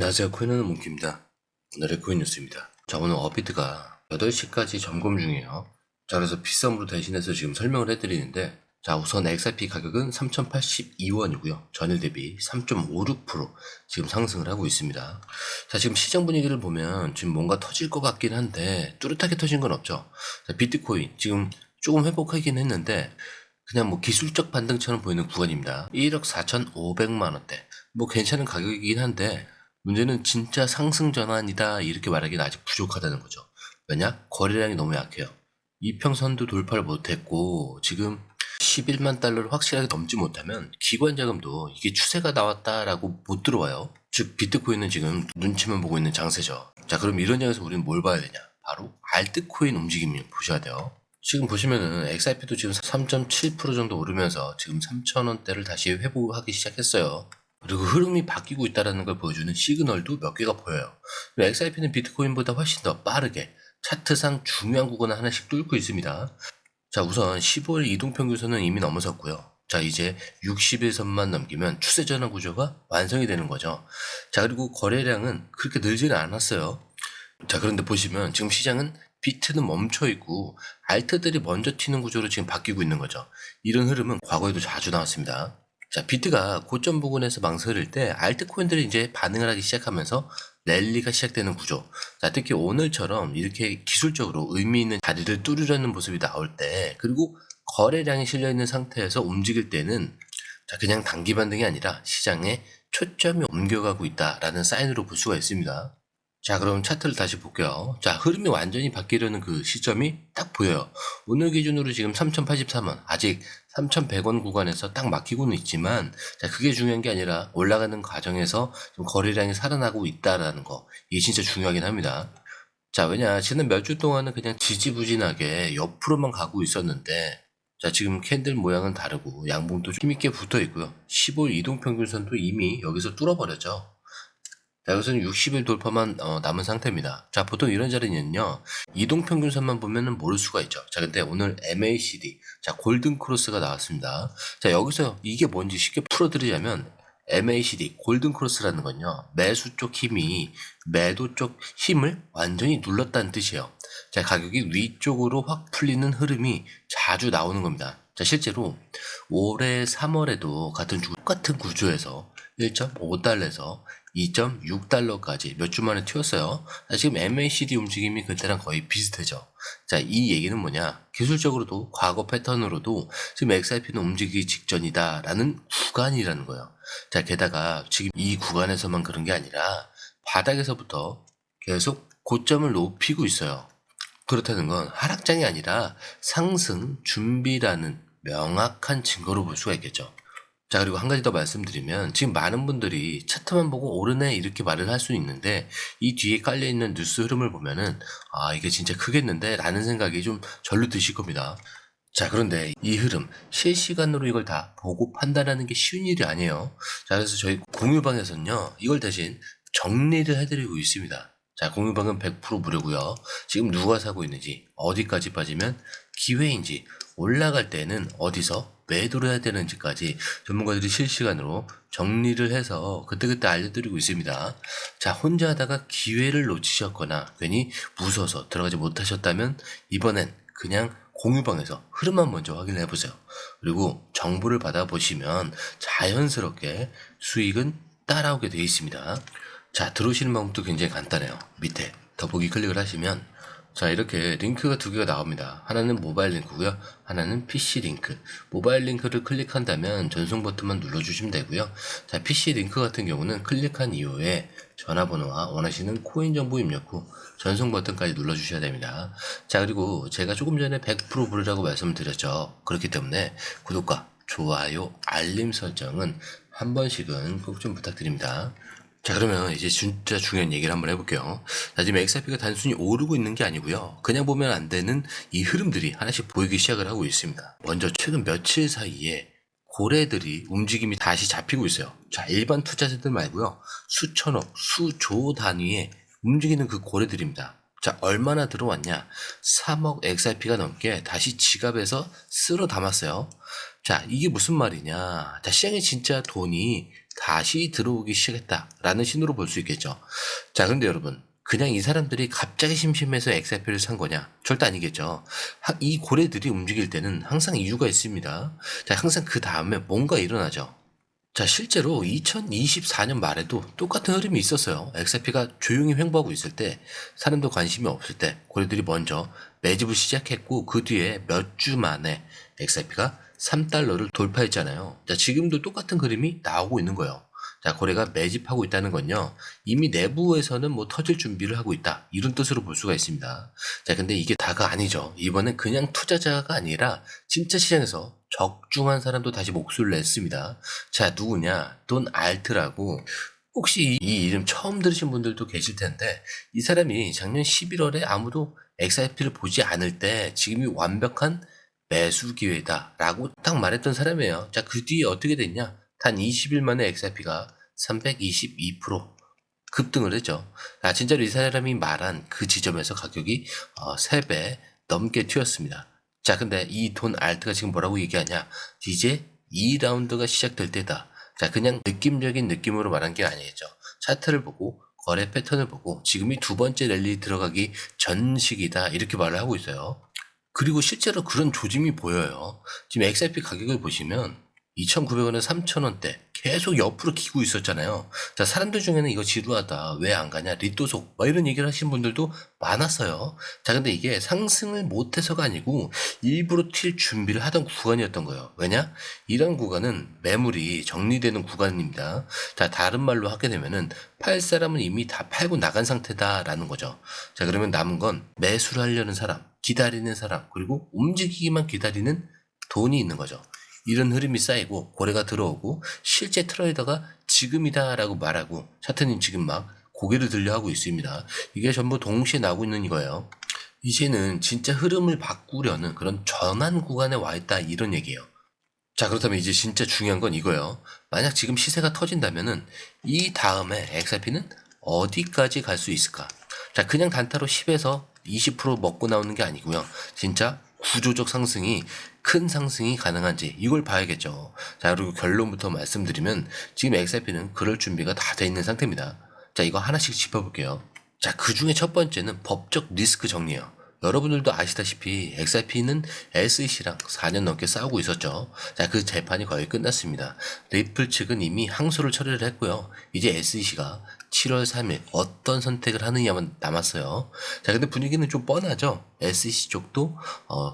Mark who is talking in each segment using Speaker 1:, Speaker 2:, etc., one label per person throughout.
Speaker 1: 안녕하세요. 코인하는 몽키입니다. 오늘의 코인 뉴스입니다. 자, 오늘 업비트가 8시까지 점검 중이에요. 자, 그래서 비썸으로 대신해서 지금 설명을 해드리는데, 자, 우선 XRP 가격은 3,082원이고요. 전일 대비 3.56% 지금 상승을 하고 있습니다. 자, 지금 시장 분위기를 보면 지금 뭔가 터질 것 같긴 한데, 뚜렷하게 터진 건 없죠. 자, 비트코인 지금 조금 회복하긴 했는데, 그냥 뭐 기술적 반등처럼 보이는 구간입니다. 1억 4,500만 원대. 뭐 괜찮은 가격이긴 한데, 문제는 진짜 상승 전환이다 이렇게 말하기는 아직 부족하다는 거죠. 왜냐? 거래량이 너무 약해요. 이평선도 돌파를 못했고 지금 11만 달러를 확실하게 넘지 못하면 기관 자금도 이게 추세가 나왔다라고 못 들어와요. 즉 비트코인은 지금 눈치만 보고 있는 장세죠. 자, 그럼 이런 장에서 우리는 뭘 봐야 되냐? 바로 알트코인 움직임을 보셔야 돼요. 지금 보시면은 XRP도 지금 3.7% 정도 오르면서 지금 3,000원대를 다시 회복하기 시작했어요. 그리고 흐름이 바뀌고 있다는 걸 보여주는 시그널도 몇 개가 보여요. XRP는 비트코인보다 훨씬 더 빠르게 차트상 중요한 구간을 하나씩 뚫고 있습니다. 자, 우선 15일 이동평균선은 이미 넘어섰고요. 자, 이제 60일선만 넘기면 추세전환 구조가 완성이 되는 거죠. 자, 그리고 거래량은 그렇게 늘지는 않았어요. 자, 그런데 보시면 지금 시장은 비트는 멈춰 있고 알트들이 먼저 튀는 구조로 지금 바뀌고 있는 거죠. 이런 흐름은 과거에도 자주 나왔습니다. 자, 비트가 고점 부근에서 망설일 때 알트코인들이 이제 반응을 하기 시작하면서 랠리가 시작되는 구조. 자, 특히 오늘처럼 이렇게 기술적으로 의미 있는 자리를 뚫으려는 모습이 나올 때, 그리고 거래량이 실려 있는 상태에서 움직일 때는 자, 그냥 단기 반등이 아니라 시장에 초점이 옮겨가고 있다라는 사인으로 볼 수가 있습니다. 자, 그럼 차트를 다시 볼게요. 자, 흐름이 완전히 바뀌려는 그 시점이 딱 보여요. 오늘 기준으로 지금 3,083원, 아직 3,100원 구간에서 딱 막히고는 있지만, 자, 그게 중요한 게 아니라 올라가는 과정에서 좀 거래량이 살아나고 있다라는 거. 이게 진짜 중요하긴 합니다. 자, 왜냐, 지난 몇 주 동안은 그냥 지지부진하게 옆으로만 가고 있었는데, 자, 지금 캔들 모양은 다르고, 양봉도 힘있게 붙어 있고요. 15일 이동평균선도 이미 여기서 뚫어버렸죠. 자, 여기서는 60일 돌파만 남은 상태입니다. 자, 보통 이런 자리는요, 이동평균선만 보면은 모를 수가 있죠. 자, 근데 오늘 MACD, 자, 골든 크로스가 나왔습니다. 자, 여기서 이게 뭔지 쉽게 풀어드리자면, MACD, 골든 크로스라는 건요, 매수 쪽 힘이 매도 쪽 힘을 완전히 눌렀다는 뜻이에요. 자, 가격이 위쪽으로 확 풀리는 흐름이 자주 나오는 겁니다. 자, 실제로 올해 3월에도 똑같은 구조에서 1.5달러에서 2.6달러까지 몇 주 만에 튀었어요. 지금 MACD 움직임이 그때랑 거의 비슷해져. 자, 이 얘기는 뭐냐? 기술적으로도 과거 패턴으로도 지금 XRP는 움직이기 직전이다라는 구간이라는 거예요. 자, 게다가 지금 이 구간에서만 그런 게 아니라 바닥에서부터 계속 고점을 높이고 있어요. 그렇다는 건 하락장이 아니라 상승 준비라는 명확한 증거로 볼 수가 있겠죠. 자, 그리고 한 가지 더 말씀드리면 지금 많은 분들이 차트만 보고 오르네 이렇게 말을 할 수 있는데 이 뒤에 깔려있는 뉴스 흐름을 보면은 아, 이게 진짜 크겠는데 라는 생각이 좀 절로 드실 겁니다. 자, 그런데 이 흐름 실시간으로 이걸 다 보고 판단하는 게 쉬운 일이 아니에요. 자, 그래서 저희 공유방에서는요 이걸 대신 정리를 해드리고 있습니다. 자, 공유방은 100% 무료고요. 지금 누가 사고 있는지, 어디까지 빠지면 기회인지, 올라갈 때는 어디서 매도를 해야 되는지까지 전문가들이 실시간으로 정리를 해서 그때그때 알려드리고 있습니다. 자, 혼자 하다가 기회를 놓치셨거나 괜히 무서워서 들어가지 못하셨다면 이번엔 그냥 공유방에서 흐름만 먼저 확인을 해보세요. 그리고 정보를 받아보시면 자연스럽게 수익은 따라오게 되어 있습니다. 자, 들어오시는 방법도 굉장히 간단해요. 밑에 더보기 클릭을 하시면 자, 이렇게 링크가 두 개가 나옵니다. 하나는 모바일 링크고요. 하나는 PC 링크. 모바일 링크를 클릭한다면 전송 버튼만 눌러주시면 되고요. 자, PC 링크 같은 경우는 클릭한 이후에 전화번호와 원하시는 코인 정보 입력 후 전송 버튼까지 눌러주셔야 됩니다. 자, 그리고 제가 조금 전에 100% 무료라고 말씀을 드렸죠. 그렇기 때문에 구독과 좋아요, 알림 설정은 한 번씩은 꼭 좀 부탁드립니다. 자, 그러면 이제 진짜 중요한 얘기를 한번 해볼게요. 자, 지금 XRP가 단순히 오르고 있는 게 아니고요. 그냥 보면 안 되는 이 흐름들이 하나씩 보이기 시작을 하고 있습니다. 먼저 최근 며칠 사이에 고래들이 움직임이 다시 잡히고 있어요. 자, 일반 투자자들 말고요. 수천억, 수조 단위의 움직이는 그 고래들입니다. 자, 얼마나 들어왔냐? 3억 XRP가 넘게 다시 지갑에서 쓸어 담았어요. 자, 이게 무슨 말이냐. 자, 시장에 진짜 돈이 다시 들어오기 시작했다라는 신호로 볼 수 있겠죠. 자, 근데 여러분, 그냥 이 사람들이 갑자기 심심해서 XRP를 산 거냐? 절대 아니겠죠. 이 고래들이 움직일 때는 항상 이유가 있습니다. 자, 항상 그 다음에 뭔가 일어나죠. 자, 실제로 2024년 말에도 똑같은 흐름이 있었어요. XRP가 조용히 횡보하고 있을 때, 사람도 관심이 없을 때, 고래들이 먼저 매집을 시작했고, 그 뒤에 몇 주 만에 XRP가 3달러를 돌파했잖아요. 자, 지금도 똑같은 그림이 나오고 있는 거예요. 자, 고래가 매집하고 있다는 건요, 이미 내부에서는 뭐 터질 준비를 하고 있다, 이런 뜻으로 볼 수가 있습니다. 자, 근데 이게 다가 아니죠. 이번엔 그냥 투자자가 아니라 진짜 시장에서 적중한 사람도 다시 목소리를 냈습니다. 자, 누구냐? 돈 알트라고. 혹시 이 이름 처음 들으신 분들도 계실 텐데, 이 사람이 작년 11월에 아무도 XRP를 보지 않을 때 지금이 완벽한 매수 기회다라고 딱 말했던 사람이에요. 자, 그 뒤에 어떻게 됐냐? 단 20일 만에 XRP가 322% 급등을 했죠. 아, 진짜로 이 사람이 말한 그 지점에서 가격이 3배 넘게 튀었습니다. 자, 근데 이 돈 알트가 지금 뭐라고 얘기하냐? 이제 2라운드가 시작될 때다. 자, 그냥 느낌적인 느낌으로 말한 게 아니겠죠. 차트를 보고 거래 패턴을 보고 지금이 두 번째 랠리 들어가기 전 시기다, 이렇게 말을 하고 있어요. 그리고 실제로 그런 조짐이 보여요. 지금 XRP 가격을 보시면 2,900원에 3,000원대 계속 옆으로 기고 있었잖아요. 자, 사람들 중에는 이거 지루하다, 왜 안 가냐, 리또속, 막 이런 얘기를 하시는 분들도 많았어요. 자, 근데 이게 상승을 못해서가 아니고 일부러 튈 준비를 하던 구간이었던 거예요. 왜냐? 이런 구간은 매물이 정리되는 구간입니다. 자, 다른 말로 하게 되면은 팔 사람은 이미 다 팔고 나간 상태다라는 거죠. 자, 그러면 남은 건 매수를 하려는 사람, 기다리는 사람, 그리고 움직이기만 기다리는 돈이 있는 거죠. 이런 흐름이 쌓이고 고래가 들어오고 실제 트레이더가 지금이다라고 말하고 차트님 지금 막 고개를 들려하고 있습니다. 이게 전부 동시에 나오고 있는 이거예요. 이제는 진짜 흐름을 바꾸려는 그런 전환 구간에 와 있다, 이런 얘기예요. 자, 그렇다면 이제 진짜 중요한 건 이거예요. 만약 지금 시세가 터진다면은 이 다음에 XRP는 어디까지 갈 수 있을까? 자, 그냥 단타로 10에서 20% 먹고 나오는 게 아니고요. 진짜 구조적 상승이, 큰 상승이 가능한지 이걸 봐야겠죠. 자, 그리고 결론부터 말씀드리면 지금 XRP는 그럴 준비가 다 돼 있는 상태입니다. 자, 이거 하나씩 짚어볼게요. 자, 그 중에 첫 번째는 법적 리스크 정리예요. 여러분들도 아시다시피 XRP는 SEC랑 4년 넘게 싸우고 있었죠. 자, 그 재판이 거의 끝났습니다. 리플 측은 이미 항소를 처리를 했고요. 이제 SEC가 7월 3일 어떤 선택을 하느냐만 남았어요. 자, 근데 분위기는 좀 뻔하죠. SEC 쪽도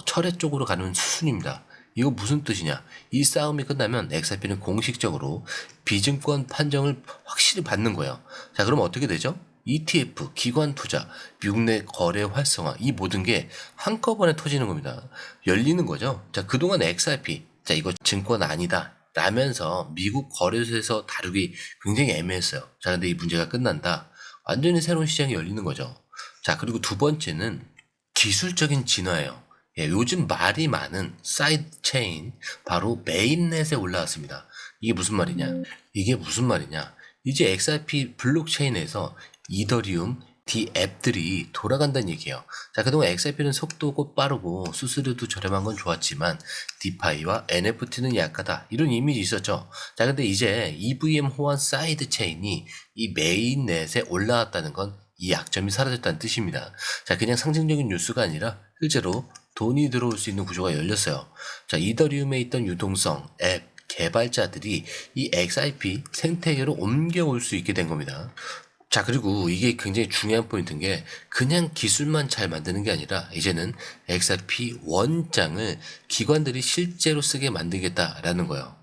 Speaker 1: 철회 쪽으로 가는 수순입니다. 이거 무슨 뜻이냐? 이 싸움이 끝나면 XRP는 공식적으로 비증권 판정을 확실히 받는 거예요. 자, 그럼 어떻게 되죠? ETF, 기관 투자, 미국 내 거래 활성화, 이 모든 게 한꺼번에 터지는 겁니다. 열리는 거죠. 자, 그동안 XRP, 자, 이거 증권 아니다 라면서 미국 거래소에서 다루기 굉장히 애매했어요. 자, 근데 이 문제가 끝난다. 완전히 새로운 시장이 열리는 거죠. 자, 그리고 두 번째는 기술적인 진화예요. 예, 요즘 말이 많은 사이드 체인, 바로 메인넷에 올라왔습니다. 이게 무슨 말이냐? 이게 무슨 말이냐? 이제 XRP 블록체인에서 이더리움, 앱들이 돌아간다는 얘기예요. 자, 그동안 XRP는 속도고 빠르고 수수료도 저렴한 건 좋았지만 디파이와 NFT는 약하다, 이런 이미지 있었죠. 자, 근데 이제 EVM 호환 사이드 체인이 이 메인넷에 올라왔다는 건 이 약점이 사라졌다는 뜻입니다. 자, 그냥 상징적인 뉴스가 아니라 실제로 돈이 들어올 수 있는 구조가 열렸어요. 자, 이더리움에 있던 유동성, 앱, 개발자들이 이 XRP 생태계로 옮겨올 수 있게 된 겁니다. 자, 그리고 이게 굉장히 중요한 포인트인 게 그냥 기술만 잘 만드는 게 아니라 이제는 XRP 원장을 기관들이 실제로 쓰게 만들겠다라는 거예요.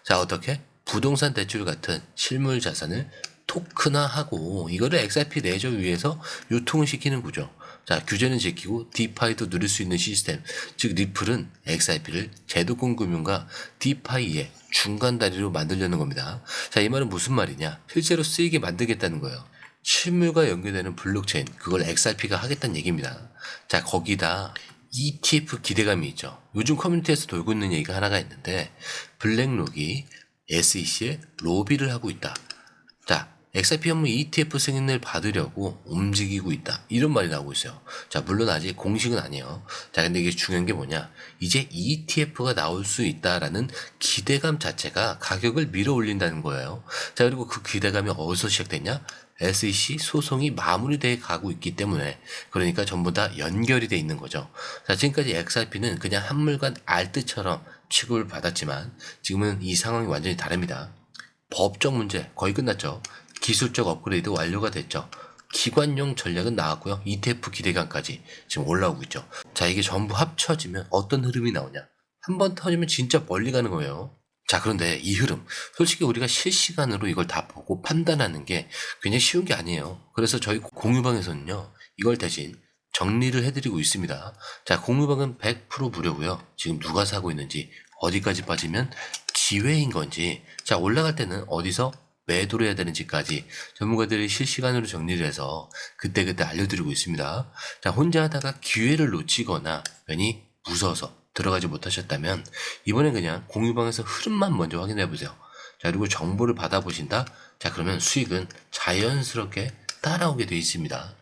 Speaker 1: 자, 어떻게? 부동산 대출 같은 실물 자산을 토큰화하고 이거를 XRP 레저 위에서 유통을 시키는 구조. 자, 규제는 지키고 디파이도 누릴 수 있는 시스템. 즉 리플은 XRP를 제도권 금융과 디파이의 중간 다리로 만들려는 겁니다. 자, 이 말은 무슨 말이냐? 실제로 쓰이게 만들겠다는 거예요. 실물과 연결되는 블록체인, 그걸 XRP가 하겠다는 얘기입니다. 자, 거기다 ETF 기대감이 있죠. 요즘 커뮤니티에서 돌고 있는 얘기가 하나가 있는데 블랙록이 SEC에 로비를 하고 있다. 자, XRP 현물 ETF 승인을 받으려고 움직이고 있다. 이런 말이 나오고 있어요. 자, 물론 아직 공식은 아니에요. 자, 근데 이게 중요한 게 뭐냐? 이제 ETF가 나올 수 있다라는 기대감 자체가 가격을 밀어 올린다는 거예요. 자, 그리고 그 기대감이 어디서 시작됐냐? SEC 소송이 마무리돼 가고 있기 때문에, 그러니까 전부 다 연결이 돼 있는 거죠. 자, 지금까지 XRP는 그냥 한물간 알뜰처럼 취급을 받았지만 지금은 이 상황이 완전히 다릅니다. 법적 문제 거의 끝났죠. 기술적 업그레이드 완료가 됐죠. 기관용 전략은 나왔고요. ETF 기대감까지 지금 올라오고 있죠. 자, 이게 전부 합쳐지면 어떤 흐름이 나오냐? 한 번 터지면 진짜 멀리 가는 거예요. 자, 그런데 이 흐름, 솔직히 우리가 실시간으로 이걸 다 보고 판단하는 게 굉장히 쉬운 게 아니에요. 그래서 저희 공유방에서는요, 이걸 대신 정리를 해드리고 있습니다. 자, 공유방은 100% 무료고요. 지금 누가 사고 있는지, 어디까지 빠지면 기회인 건지, 자, 올라갈 때는 어디서 매도를 해야 되는지까지 전문가들이 실시간으로 정리를 해서 그때그때 알려드리고 있습니다. 자, 혼자 하다가 기회를 놓치거나 괜히 무서워서 들어가지 못하셨다면 이번엔 그냥 공유방에서 흐름만 먼저 확인해 보세요. 자, 그리고 정보를 받아보신다? 자, 그러면 수익은 자연스럽게 따라오게 되어 있습니다.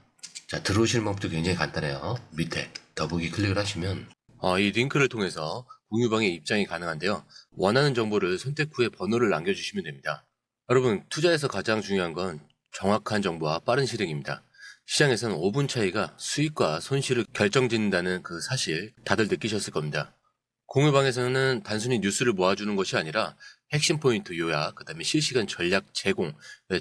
Speaker 1: 자, 들어오시는 방법도 굉장히 간단해요. 밑에 더보기 클릭을 하시면 이 링크를 통해서 공유방에 입장이 가능한데요. 원하는 정보를 선택 후에 번호를 남겨주시면 됩니다. 여러분, 투자에서 가장 중요한 건 정확한 정보와 빠른 실행입니다. 시장에서는 5분 차이가 수익과 손실을 결정짓는다는 그 사실 다들 느끼셨을 겁니다. 공유방에서는 단순히 뉴스를 모아주는 것이 아니라 핵심 포인트 요약, 그 다음에 실시간 전략 제공,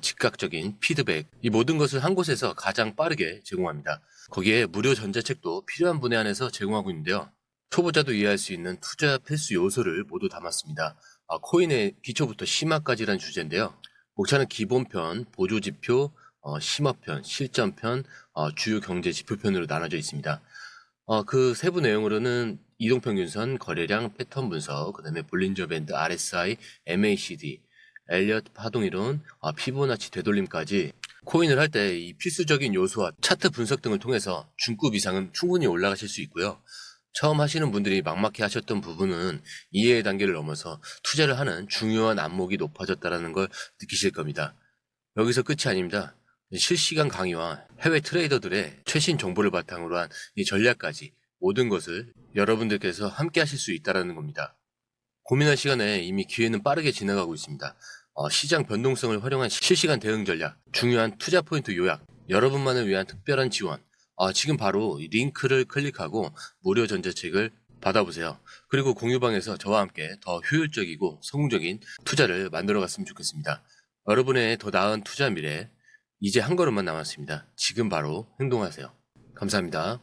Speaker 1: 즉각적인 피드백, 이 모든 것을 한 곳에서 가장 빠르게 제공합니다. 거기에 무료 전자책도 필요한 분야 안에서 제공하고 있는데요. 초보자도 이해할 수 있는 투자 필수 요소를 모두 담았습니다. 코인의 기초부터 심화까지란 주제인데요. 목차는 기본편, 보조지표, 심화편, 실전편, 주요 경제 지표편으로 나눠져 있습니다. 그 세부 내용으로는 이동평균선, 거래량, 패턴 분석, 그 다음에 볼린저 밴드, RSI, MACD, 엘리엇 파동이론, 피보나치 되돌림까지 코인을 할 때 이 필수적인 요소와 차트 분석 등을 통해서 중급 이상은 충분히 올라가실 수 있고요. 처음 하시는 분들이 막막해 하셨던 부분은 이해의 단계를 넘어서 투자를 하는 중요한 안목이 높아졌다는 걸 느끼실 겁니다. 여기서 끝이 아닙니다. 실시간 강의와 해외 트레이더들의 최신 정보를 바탕으로 한 이 전략까지 모든 것을 여러분들께서 함께 하실 수 있다는 겁니다. 고민할 시간에 이미 기회는 빠르게 지나가고 있습니다. 시장 변동성을 활용한 실시간 대응 전략, 중요한 투자 포인트 요약, 여러분만을 위한 특별한 지원, 지금 바로 이 링크를 클릭하고 무료 전자책을 받아보세요. 그리고 공유방에서 저와 함께 더 효율적이고 성공적인 투자를 만들어 갔으면 좋겠습니다. 여러분의 더 나은 투자 미래, 이제 한 걸음만 남았습니다. 지금 바로 행동하세요. 감사합니다.